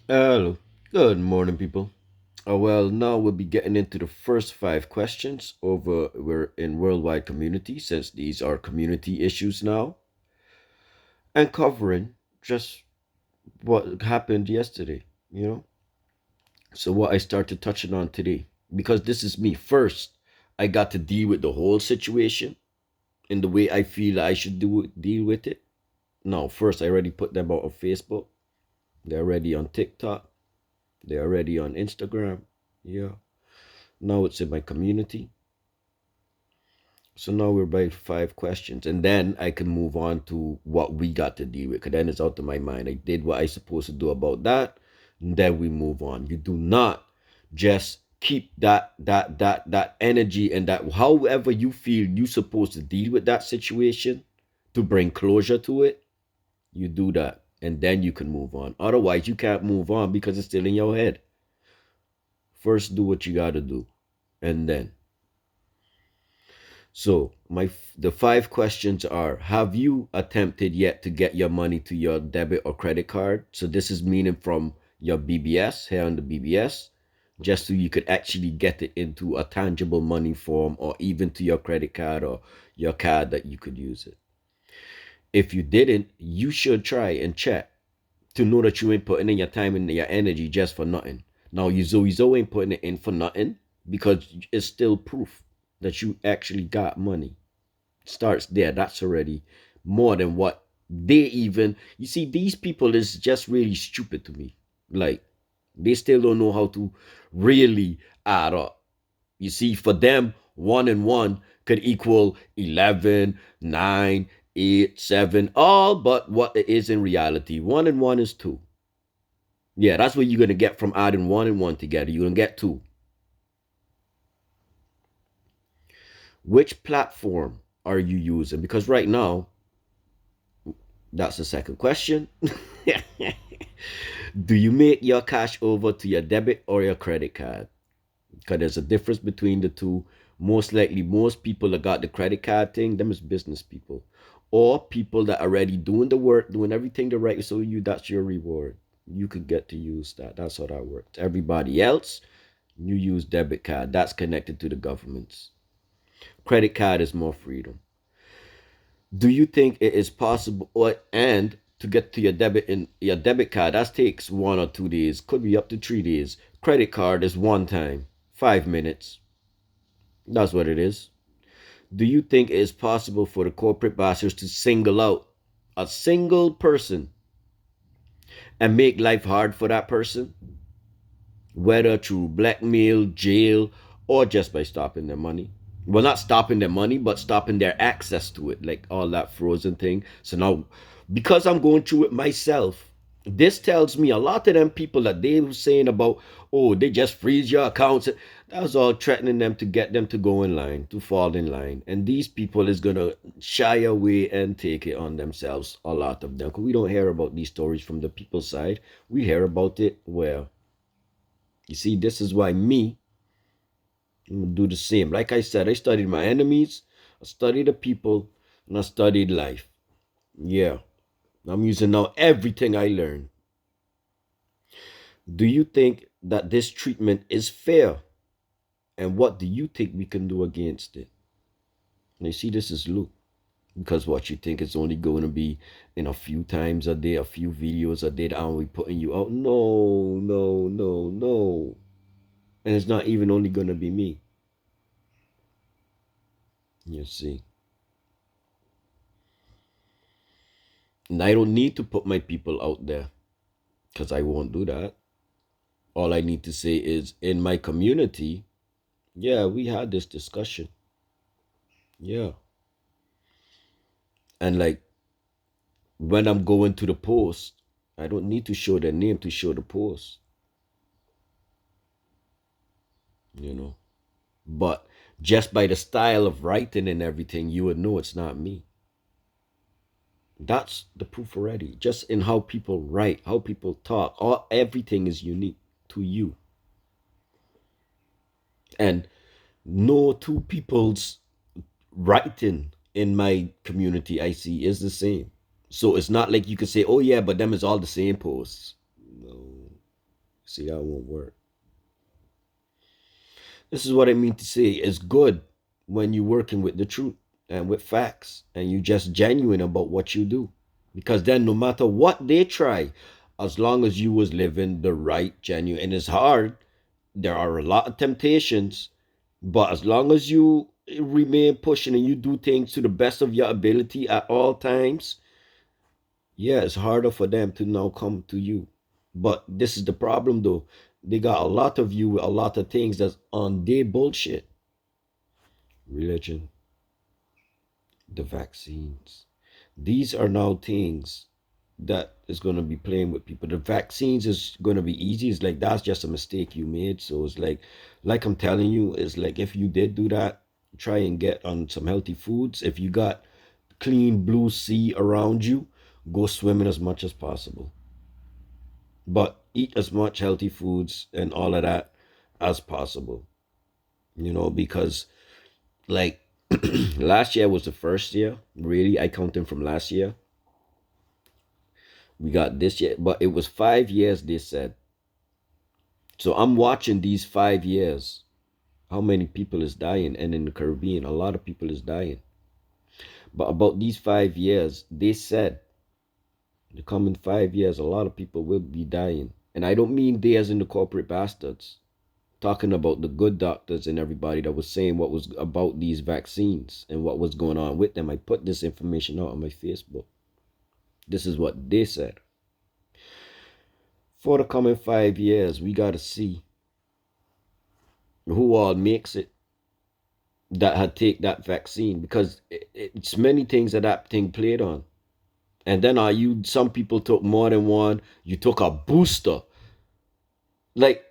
Hello. Good morning, people. Well, now we'll be getting into the first five questions over we're in worldwide community since these are community issues now and covering just what happened yesterday, you know? So what I started touching on today because this is me first, I got to deal with the whole situation in the way I feel I should deal with it. No, first I already put them out on Facebook. They're already on TikTok. They're already on Instagram. Yeah. Now it's in my community. So now we're by five questions. And then I can move on to what we got to deal with. Because then it's out of my mind. I did what I supposed to do about that. And then we move on. You do not just keep that energy and that however you feel you supposed to deal with that situation to bring closure to it. You do that. And then you can move on. Otherwise, you can't move on because it's still in your head. First, do what you got to do. And then So the five questions are: have you attempted yet to get your money to your debit or credit card? So this is meaning from your BBS here on the BBS, just so you could actually get it into a tangible money form or even to your credit card or your card that you could use it. If you didn't, you should try and check to know that you ain't putting in your time and your energy just for nothing. Now you Zoe ain't putting it in for nothing because it's still proof that you actually got money. Starts there. That's already more than what they even. You see, these people is just really stupid to me. Like they still don't know how to really add up. You see, for them, one and one could equal 11, 9, 8, 7, all but what it is in reality. One and one is two. Yeah, that's what you're going to get from adding one and one together. You're going to get two. Which platform are you using? Because right now, that's the second question. Do you make your cash over to your debit or your credit card? Because there's a difference between the two. Most likely, most people that got the credit card thing, them is business people. Or people that are already doing the work, doing everything the right, so that's your reward. You could get to use that. That's how that works. Everybody else, you use debit card. That's connected to the governments. Credit card is more freedom. Do you think it is possible and to get to your debit card that takes 1 or 2 days, could be up to 3 days. Credit card is one time, 5 minutes. That's what it is. Do you think it is possible for the corporate bastards to single out a single person and make life hard for that person, whether through blackmail, jail, or just by stopping their money? Well, not stopping their money, but stopping their access to it, like all that frozen thing. So now, because I'm going through it myself, this tells me a lot of them people that they were saying about, oh, they just freeze your accounts. That was all threatening them to get them to go in line, to fall in line. And these people is gonna shy away and take it on themselves. A lot of them, because we don't hear about these stories from the people's side. We hear about it where you see. This is why me I'm gonna do the same. Like I said, I studied my enemies, I studied the people, and I studied life. Yeah, I'm using now everything I learned. Do you think that this treatment is fair? And what do you think we can do against it? And you see, this is Luke. Because what you think is only going to be in a few times a day, a few videos a day that I'm only putting you out. No, no, no, no. And it's not even only going to be me. You see. And I don't need to put my people out there because I won't do that. All I need to say is in my community, yeah, we had this discussion. Yeah. And like when I'm going to the post, I don't need to show their name to show the post, you know. But just by the style of writing and everything, you would know it's not me. That's the proof already. Just in how people write, how people talk, everything is unique to you. And no two people's writing in my community I see is the same. So it's not like you could say, oh yeah, but them is all the same posts. No. See, that won't work. This is what I mean to say. It's good when you're working with the truth and with facts and you just genuine about what you do. Because then no matter what they try, as long as you was living the right, genuine, and it's hard, there are a lot of temptations, but as long as you remain pushing and you do things to the best of your ability at all times, yeah, it's harder for them to now come to you. But this is the problem though. They got a lot of you with a lot of things that's on their bullshit. Religion, the vaccines. These are now things that is going to be playing with people. The vaccines is going to be easy. It's like that's just a mistake you made. So it's like I'm telling you, it's like if you did do that, try and get on some healthy foods. If you got clean blue sea around you, go swimming as much as possible. But eat as much healthy foods and all of that as possible. Because like last year was the first year, really, I counting from last year. We got this year, but it was 5 years, they said. So I'm watching these 5 years, how many people is dying. And in the Caribbean, a lot of people is dying. But about these 5 years, they said the coming 5 years, a lot of people will be dying. And I don't mean they as in the corporate bastards. Talking about the good doctors and everybody that was saying what was about these vaccines and what was going on with them. I put this information out on my Facebook. This is what they said. For the coming 5 years, we got to see who all makes it that had take that vaccine, because it's many things that thing played on. And then some people took more than one. You took a booster. Like,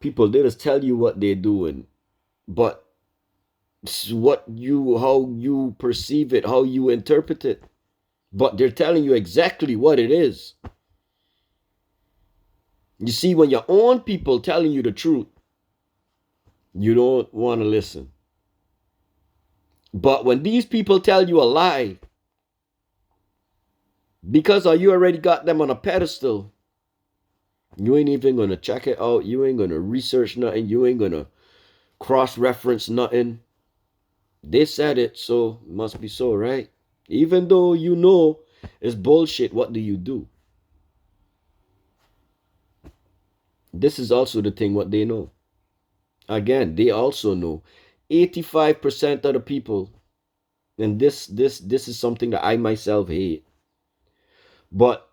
people, they just tell you what they're doing, but how you perceive it, how you interpret it. But they're telling you exactly what it is. You see, when your own people telling you the truth, you don't want to listen. But when these people tell you a lie, because you already got them on a pedestal, you ain't even gonna check it out. You ain't gonna research nothing. You ain't gonna cross-reference nothing. They said it, so it must be so, right? Even though you know it's bullshit, what do you do? This is also the thing what they know. Again, they also know 85% of the people, and this is something that I myself hate, but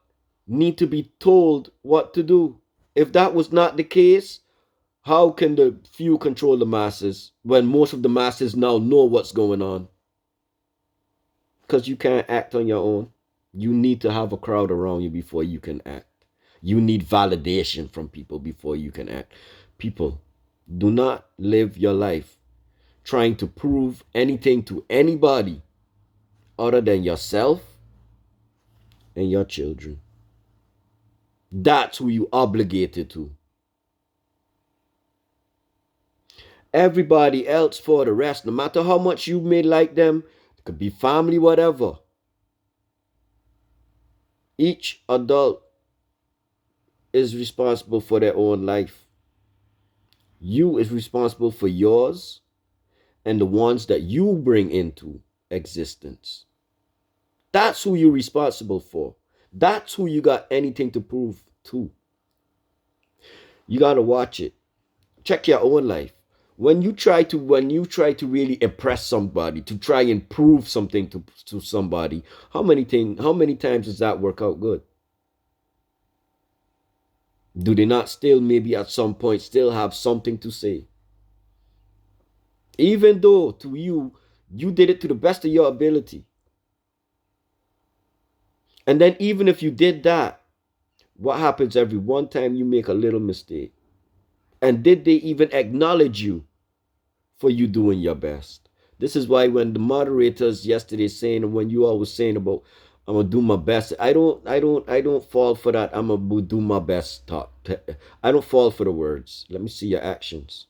need to be told what to do. If that was not the case, how can the few control the masses when most of the masses now know what's going on? Because you can't act on your own. You need to have a crowd around you before you can act. You need validation from people before you can act. People, do not live your life trying to prove anything to anybody other than yourself and your children. That's who you obligated to. Everybody else for the rest, no matter how much you may like them, it could be family, whatever. Each adult is responsible for their own life. You is responsible for yours and the ones that you bring into existence. That's who you're responsible for. That's who you got anything to prove to. You got to watch it. Check your own life. When you try to really impress somebody, to try and prove something to somebody, how many times does that work out good? Do they not still maybe at some point still have something to say? Even though to you did it to the best of your ability. And then even if you did that, what happens every one time you make a little mistake? And did they even acknowledge you for you doing your best? This is why when the moderators yesterday saying, when you always saying about I'm gonna do my best, I don't fall for that. I'm gonna do my best talk. I don't fall for the words. Let me see your actions.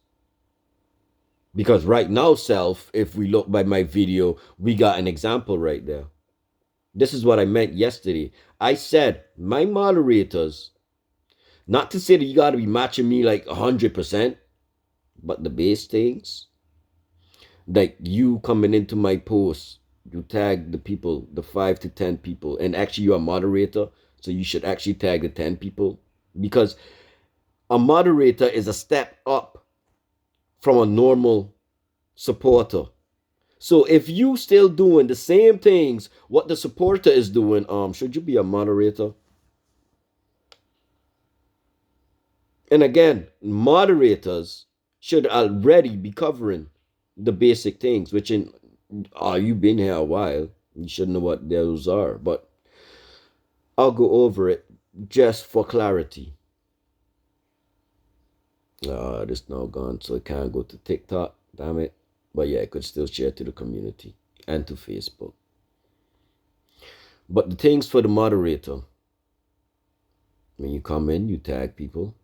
Because right now, self, if we look by my video, we got an example right there. This is what I meant yesterday. I said, my moderators, not to say that you got to be matching me like 100%, but the base things, like you coming into my post, you tag the people, the 5 to 10 people, and actually you're a moderator, so you should actually tag the 10 people, because a moderator is a step up from a normal supporter. So if you still doing the same things what the supporter is doing, should you be a moderator? And again, moderators should already be covering the basic things, which in you've been here a while, you should know what those are. But I'll go over it just for clarity. This now gone, so it can't go to TikTok. Damn it. But yeah, it could still share to the community and to Facebook. But the things for the moderator, when you come in, you tag people,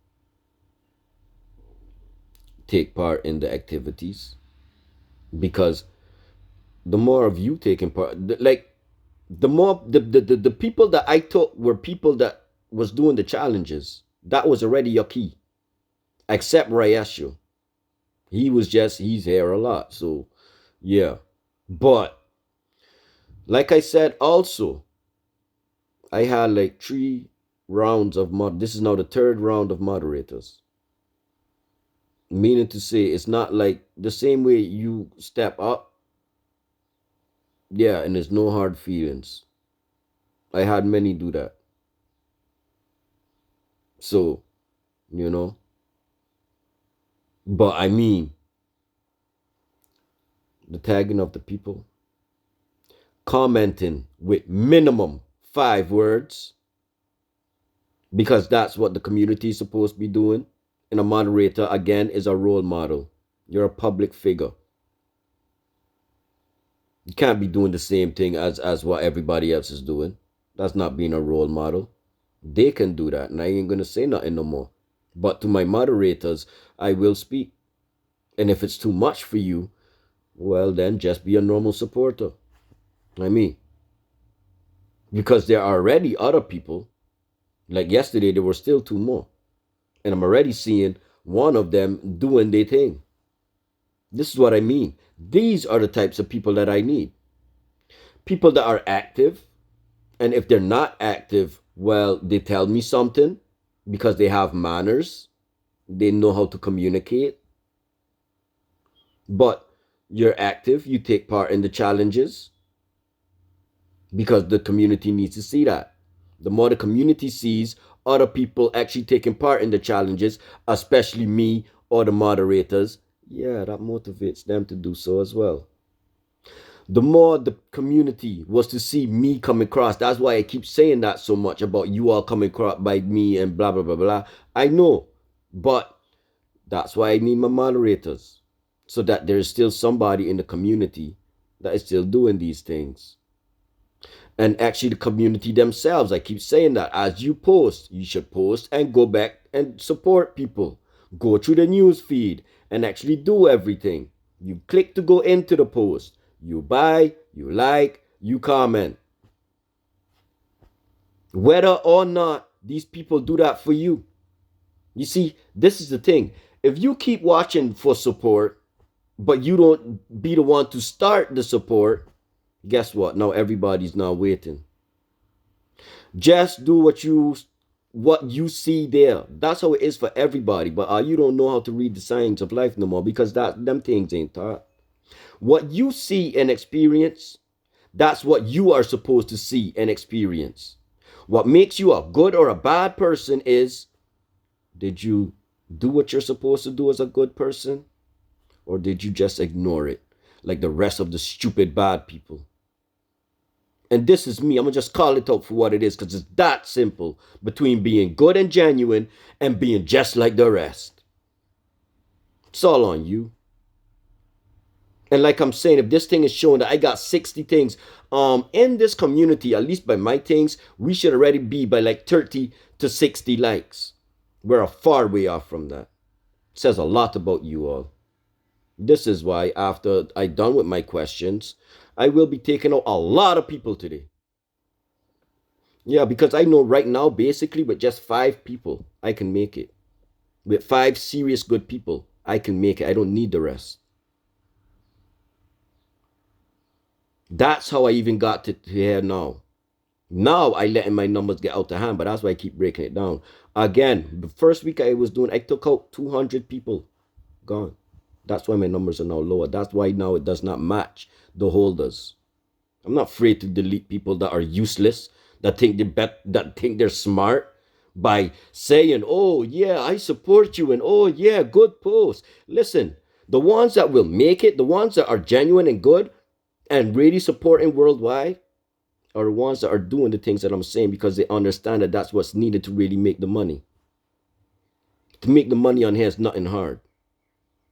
take part in the activities, because the more of you taking part, like the more the people that I took were people that was doing the challenges. That was already your key. Except Rayeshu. He's here a lot. So yeah. But like I said also, I had like 3 rounds of this is now the 3rd round of moderators. Meaning to say, it's not like the same way you step up. Yeah, and there's no hard feelings. I had many do that. So, you know. But I mean, the tagging of the people, commenting with minimum 5 words, because that's what the community is supposed to be doing. And a moderator, again, is a role model. You're a public figure. You can't be doing the same thing as what everybody else is doing. That's not being a role model. They can do that, and I ain't gonna say nothing no more. But to my moderators, I will speak. And if it's too much for you, well, then just be a normal supporter. I mean, because there are already other people. Like yesterday, there were still 2 more. And I'm already seeing one of them doing their thing. This is what I mean. These are the types of people that I need. People that are active. And if they're not active, well, they tell me something because they have manners. They know how to communicate. But you're active. You take part in the challenges because the community needs to see that. The more the community sees other people actually taking part in the challenges, especially me or the moderators, yeah, that motivates them to do so as well. The more the community was to see me come across, that's why I keep saying that so much about you all coming across by me and blah, blah, blah, blah. I know, but that's why I need my moderators, so that there is still somebody in the community that is still doing these things. And actually the community themselves, I keep saying that, as you post, you should post and go back and support people. Go through the news feed and actually do everything. You click to go into the post. You buy, you like, you comment. Whether or not these people do that for you. You see, this is the thing. If you keep watching for support, but you don't be the one to start the support, guess what? Now everybody's now waiting. Just do what you see there. That's how it is for everybody. But you don't know how to read the signs of life no more, because them things ain't taught. What you see and experience, that's what you are supposed to see and experience. What makes you a good or a bad person is, did you do what you're supposed to do as a good person? Or did you just ignore it like the rest of the stupid bad people? And this is me. I'm going to just call it out for what it is, because it's that simple between being good and genuine and being just like the rest. It's all on you. And like I'm saying, if this thing is showing that I got 60 things in this community, at least by my things, we should already be by like 30 to 60 likes. We're a far way off from that. It says a lot about you all. This is why after I'm done with my questions, I will be taking out a lot of people today. Yeah, because I know right now, basically, with just 5 people, I can make it. With 5 serious good people, I can make it. I don't need the rest. That's how I even got to here now. Now I letting my numbers get out of hand, but that's why I keep breaking it down. Again, the first week I was doing, I took out 200 people. Gone. That's why my numbers are now lower. That's why now it does not match the holders. I'm not afraid to delete people that are useless, that think they're smart by saying, "Oh yeah, I support you," and "Oh yeah, good post." Listen, the ones that will make it, the ones that are genuine and good and really supporting worldwide, are the ones that are doing the things that I'm saying because they understand that that's what's needed to really make the money. To make the money on here is nothing hard.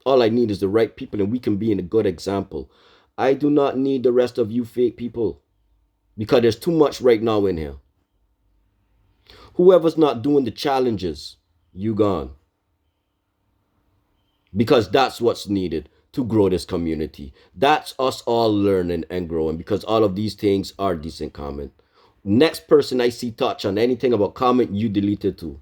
All I need is the right people, and we can be in a good example. I do not need the rest of you fake people because there's too much right now in here. Whoever's not doing the challenges, you gone. Because that's what's needed to grow this community. That's us all learning and growing because all of these things are decent comment. Next person I see touch on anything about comment, you delete it too.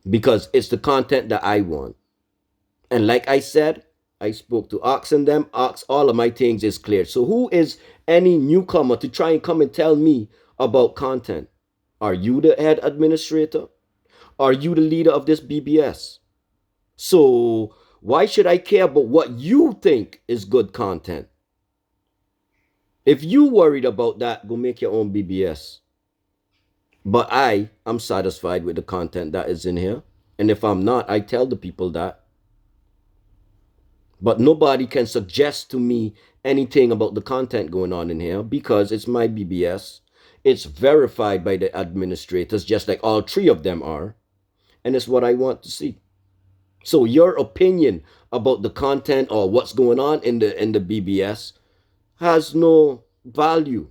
Because it's the content that I want. And like I said, I spoke to Ox and them. Ox, all of my things is clear. So who is any newcomer to try and come and tell me about content? Are you the head administrator? Are you the leader of this BBS? So why should I care about what you think is good content? If you worried about that, go make your own BBS. But I am satisfied with the content that is in here. And if I'm not, I tell the people that. But nobody can suggest to me anything about the content going on in here because it's my BBS. It's verified by the administrators, just like all 3 of them are. And it's what I want to see. So your opinion about the content or what's going on in the BBS has no value.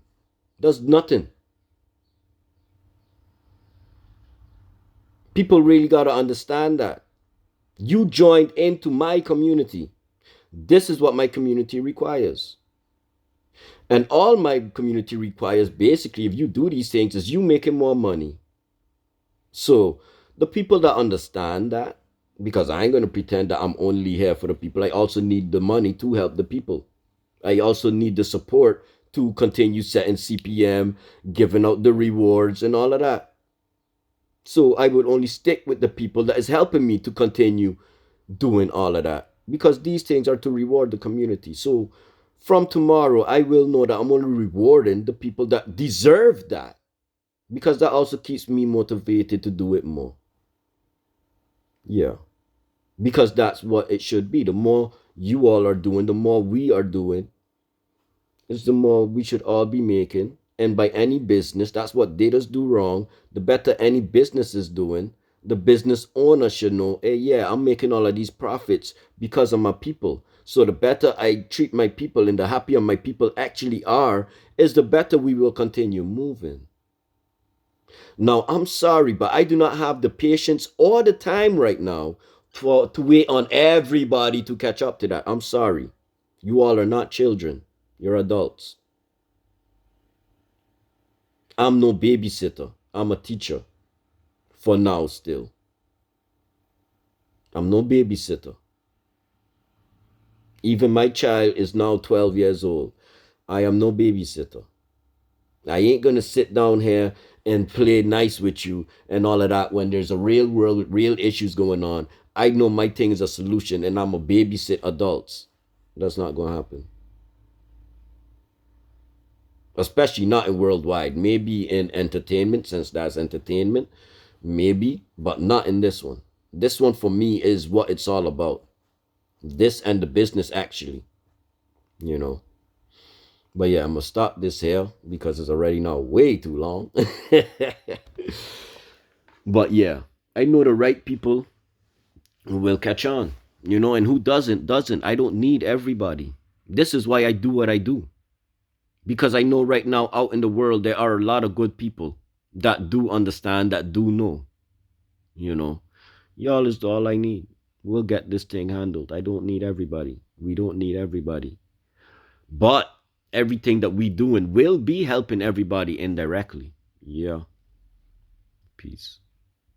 Does nothing. People really got to understand that. You joined into my community. This is what my community requires. And all my community requires, basically, if you do these things, is you making more money. So the people that understand that, because I ain't going to pretend that I'm only here for the people, I also need the money to help the people. I also need the support to continue setting CPM, giving out the rewards and all of that. So I would only stick with the people that is helping me to continue doing all of that because these things are to reward the community. So from tomorrow, I will know that I'm only rewarding the people that deserve that because that also keeps me motivated to do it more. Yeah, because that's what it should be. The more you all are doing, the more we are doing, is the more we should all be making. And by any business, that's what they just do wrong. The better any business is doing, the business owner should know, hey, yeah, I'm making all of these profits because of my people. So the better I treat my people and the happier my people actually are, is the better we will continue moving. Now, I'm sorry, but I do not have the patience or the time right now to wait on everybody to catch up to that. I'm sorry. You all are not children. You're adults. I'm no babysitter. I'm a teacher. For now, still. I'm no babysitter. Even my child is now 12 years old. I am no babysitter. I ain't gonna sit down here and play nice with you and all of that when there's a real world with real issues going on. I know my thing is a solution and I'm a babysit adults. That's not gonna happen. Especially not in worldwide. Maybe in entertainment, since that's entertainment. Maybe, but not in this one. This one for me is what it's all about. This and the business actually, you know. But yeah, I'm gonna stop this here because it's already now way too long. But yeah, I know the right people will catch on, and who doesn't. I don't need everybody. This is why I do what I do. Because I know right now out in the world there are a lot of good people that do understand, that do know, you know. Y'all is all I need. We'll get this thing handled. I don't need everybody. We don't need everybody. But everything that we doing will be helping everybody indirectly. Yeah. Peace.